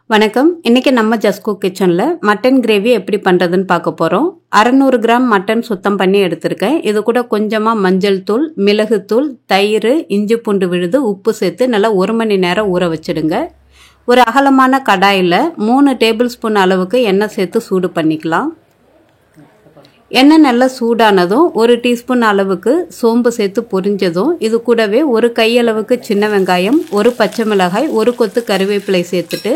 வணக்கம். இன்னைக்கு நம்ம ஜஸ்கோ கிச்சன்ல மட்டன் கிரேவி எப்படி பண்றதுன்னு பார்க்க போறோம். 600 கிராம் மட்டன் சுத்தம் பண்ணி எடுத்திருக்கேன். இது கூட கொஞ்சமா மஞ்சள் தூள், மிளகுத்தூள், தயிர், இஞ்சி பூண்டு விழுது, உப்பு சேர்த்து நல்லா 1 மணி நேரம் ஊற வச்சிடுங்க. ஒரு அகலமான கடாயில் 3 டேபிள் ஸ்பூன் அளவுக்கு எண்ணெய் சேர்த்து சூடு பண்ணிக்கலாம். எண்ணெய் நல்லா சூடானதும் 1 டீஸ்பூன் அளவுக்கு சோம்பு சேர்த்து பொரிஞ்சதும் இது கூடவே ஒரு கையளவுக்கு சின்ன வெங்காயம், ஒரு பச்சை மிளகாய், ஒரு கொத்து கருவேப்பிலை சேர்த்துட்டு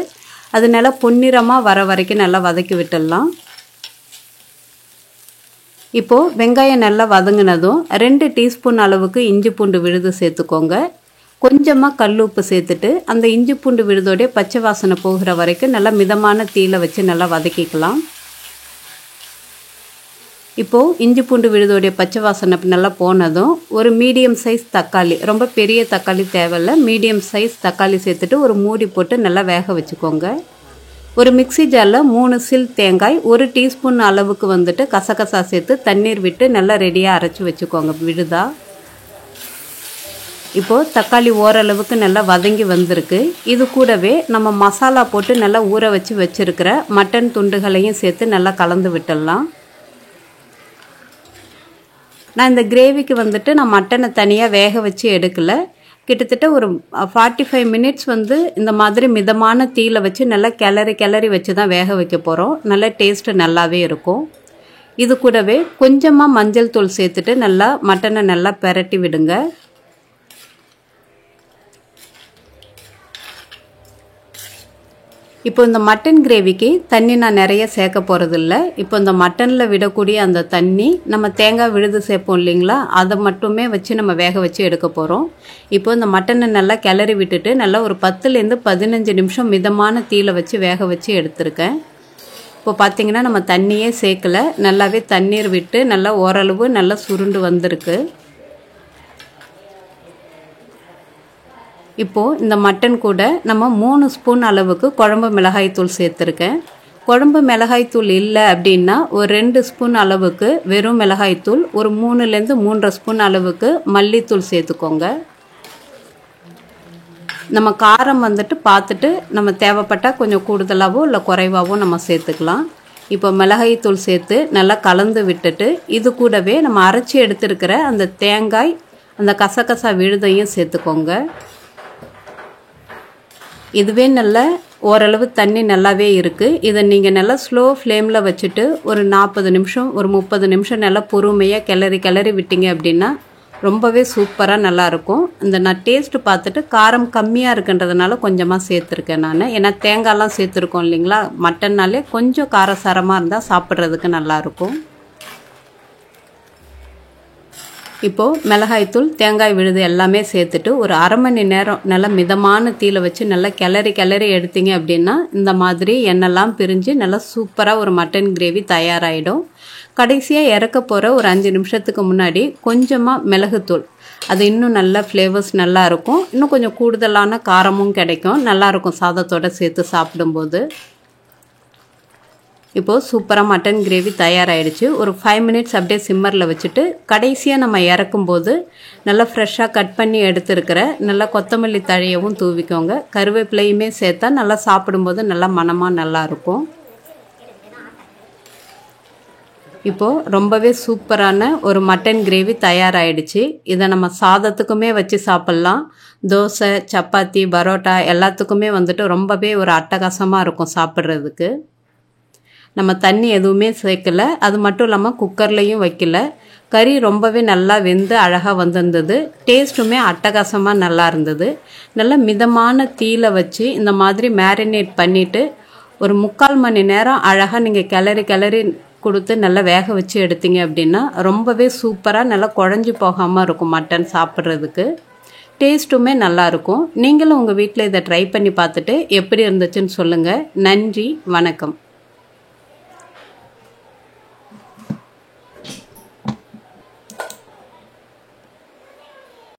அது நல்லா பொன்னிறமாக வர வரைக்கும் நல்லா வதக்கி விட்டுடலாம். இப்போது வெங்காயம் நல்லா வதங்கினதும் 2 டீஸ்பூன் அளவுக்கு இஞ்சி பூண்டு விழுது சேர்த்துக்கோங்க. கொஞ்சமாக கல்லுப்பு சேர்த்துட்டு அந்த இஞ்சி பூண்டு விழுதோடைய பச்சை வாசனை போகிற வரைக்கும் நல்லா மிதமான தீயில வச்சு நல்லா வதக்கிக்கலாம். இப்போது இஞ்சி பூண்டு விழுதோடைய பச்சை வாசனை நல்லா போனதும் ஒரு மீடியம் சைஸ் தக்காளி, ரொம்ப பெரிய தக்காளி தேவையில்லை, மீடியம் சைஸ் தக்காளி சேர்த்துட்டு ஒரு மூடி போட்டு நல்லா வேக வச்சுக்கோங்க. ஒரு மிக்சி ஜாரில் 3 சில் தேங்காய், 1 டீஸ்பூன் அளவுக்கு வந்துட்டு கசகசா சேர்த்து தண்ணீர் விட்டு நல்லா ரெடியாக அரைச்சி வச்சுக்கோங்க விழுதா. இப்போது தக்காளி ஓரளவுக்கு நல்லா வதங்கி வந்திருக்கு. இது கூடவே நம்ம மசாலா போட்டு நல்லா ஊற வச்சு வச்சுருக்கிற மட்டன் துண்டுகளையும் சேர்த்து நல்லா கலந்து விட்டுடலாம். நான் இந்த கிரேவிக்கு வந்துட்டு நான் மட்டனை தனியாக வேக வச்சு எடுக்கலை. கிட்டத்தட்ட ஒரு 45 மினிட்ஸ் இந்த மாதிரி மிதமான தீயில வச்சு நல்லா கிளறி வச்சு தான் வேக வைக்க போகிறோம். நல்ல டேஸ்ட்டு நல்லாவே இருக்கும். இது கூடவே கொஞ்சமாக மஞ்சள் தூள் சேர்த்துட்டு நல்லா மட்டனை நல்லா பெரட்டி விடுங்க. இப்போ இந்த மட்டன் கிரேவிக்கு தண்ணி நான் நிறைய சேர்க்க போகிறதில்ல. இப்போ இந்த மட்டனில் விடக்கூடிய அந்த தண்ணி நம்ம தேங்காய் விழுது சேர்ப்போம் இல்லைங்களா, அதை மட்டுமே வச்சு நம்ம வேக வச்சு எடுக்க போகிறோம். இப்போ இந்த மட்டனை நல்லா கிளறி விட்டுட்டு நல்லா ஒரு 10லேருந்து 15 நிமிஷம் மிதமான தீயில வச்சு வேக வச்சு எடுத்திருக்கேன். இப்போ பார்த்திங்கன்னா நம்ம தண்ணியே சேர்க்கலை, நல்லாவே தண்ணீர் விட்டு நல்லா ஓரளவு நல்லா சுருண்டு வந்திருக்கு. இப்போது இந்த மட்டன் கூட நம்ம 3 ஸ்பூன் அளவுக்கு குழம்பு மிளகாய்த்தூள் சேர்த்துருக்கேன். குழம்பு மிளகாய்த்தூள் இல்லை அப்படின்னா ஒரு 2 ஸ்பூன் அளவுக்கு வெறும் மிளகாய்த்தூள், ஒரு 3லேருந்து 3.5 ஸ்பூன் அளவுக்கு மல்லித்தூள் சேர்த்துக்கோங்க. நம்ம காரம் பார்த்துட்டு நம்ம தேவைப்பட்டால் கொஞ்சம் கூடுதலாகவோ இல்லை குறைவாகவோ நம்ம சேர்த்துக்கலாம். இப்போ மிளகாய்த்தூள் சேர்த்து நல்லா கலந்து விட்டுட்டு இது கூடவே நம்ம அரைச்சி எடுத்துருக்கிற அந்த தேங்காய், அந்த கசகசா விழுதையும் சேர்த்துக்கோங்க. இதுவே நல்ல ஓரளவு தண்ணி நல்லாவே இருக்குது. இதை நீங்கள் நல்லா ஸ்லோ ஃப்ளேமில் வச்சுட்டு ஒரு 40 நிமிஷம் ஒரு 30 நிமிஷம் நல்லா பொறுமையாக கிளறி விட்டீங்க அப்படின்னா ரொம்பவே சூப்பராக நல்லாயிருக்கும். நான் டேஸ்ட்டு பார்த்துட்டு காரம் கம்மியாக இருக்குன்றதுனால கொஞ்சமாக சேர்த்துருக்கேன் நான். ஏன்னா தேங்காய்லாம் சேர்த்துருக்கோம் இல்லைங்களா, மட்டன்னாலே கொஞ்சம் காரசாரமாக இருந்தால் சாப்பிட்றதுக்கு நல்லாயிருக்கும். இப்போது மிளகாய்த்தூள், தேங்காய் விழுது எல்லாமே சேர்த்துட்டு ஒரு அரை மணி நேரம் நல்லா மிதமான தீயில வச்சு நல்லா கிளறி எடுத்தீங்க அப்படின்னா இந்த மாதிரி எண்ணெய்லாம் பிரிஞ்சு நல்லா சூப்பராக ஒரு மட்டன் கிரேவி தயாராகிடும். கடைசியாக இறக்க போகிற ஒரு 5 நிமிஷத்துக்கு முன்னாடி கொஞ்சமாக மிளகுத்தூள், அது இன்னும் நல்ல ஃப்ளேவர்ஸ் நல்லாயிருக்கும், இன்னும் கொஞ்சம் கூடுதலான காரமும் கிடைக்கும், நல்லாயிருக்கும் சாதத்தோடு சேர்த்து சாப்பிடும்போது. இப்போது சூப்பராக மட்டன் கிரேவி தயாராகிடுச்சு. ஒரு 5 மினிட்ஸ் அப்படியே சிம்மரில் வச்சுட்டு கடைசியாக நம்ம இறக்கும்போது நல்லா ஃப்ரெஷ்ஷாக கட் பண்ணி எடுத்துருக்கிற நல்லா கொத்தமல்லி தழையவும் தூவிக்கோங்க. கருவேப்பிலையுமே சேர்த்தா நல்லா சாப்பிடும்போது நல்லா மணமாக நல்லாயிருக்கும். இப்போது ரொம்பவே சூப்பரான ஒரு மட்டன் கிரேவி தயாராகிடுச்சு. இதை நம்ம சாதத்துக்குமே வச்சு சாப்பிட்லாம், தோசை, சப்பாத்தி, பரோட்டா எல்லாத்துக்குமே ரொம்பவே ஒரு அட்டகாசமாக இருக்கும் சாப்பிட்றதுக்கு. நம்ம தண்ணி எதுவுமே சேர்க்கலை, அது மட்டும் இல்லாமல் குக்கர்லேயும் வைக்கல. கறி ரொம்பவே நல்லா வெந்து அழகாக வந்திருந்தது. டேஸ்ட்டுமே அட்டகாசமாக நல்லா இருந்தது. நல்லா மிதமான தீயில வச்சு இந்த மாதிரி மேரினேட் பண்ணிவிட்டு ஒரு 3/4 மணி நேரம் அழகாக நீங்கள் கிளறி கொடுத்து நல்லா வேக வச்சு எடுத்தீங்க அப்படின்னா ரொம்பவே சூப்பராக நல்லா குழஞ்சி போகாமல் இருக்கும் மட்டன் சாப்பிட்றதுக்கு. டேஸ்ட்டுமே நல்லாயிருக்கும். நீங்களும் உங்கள் வீட்டில் இதை ட்ரை பண்ணி பார்த்துட்டு எப்படி இருந்துச்சுன்னு சொல்லுங்கள். நன்றி, வணக்கம்.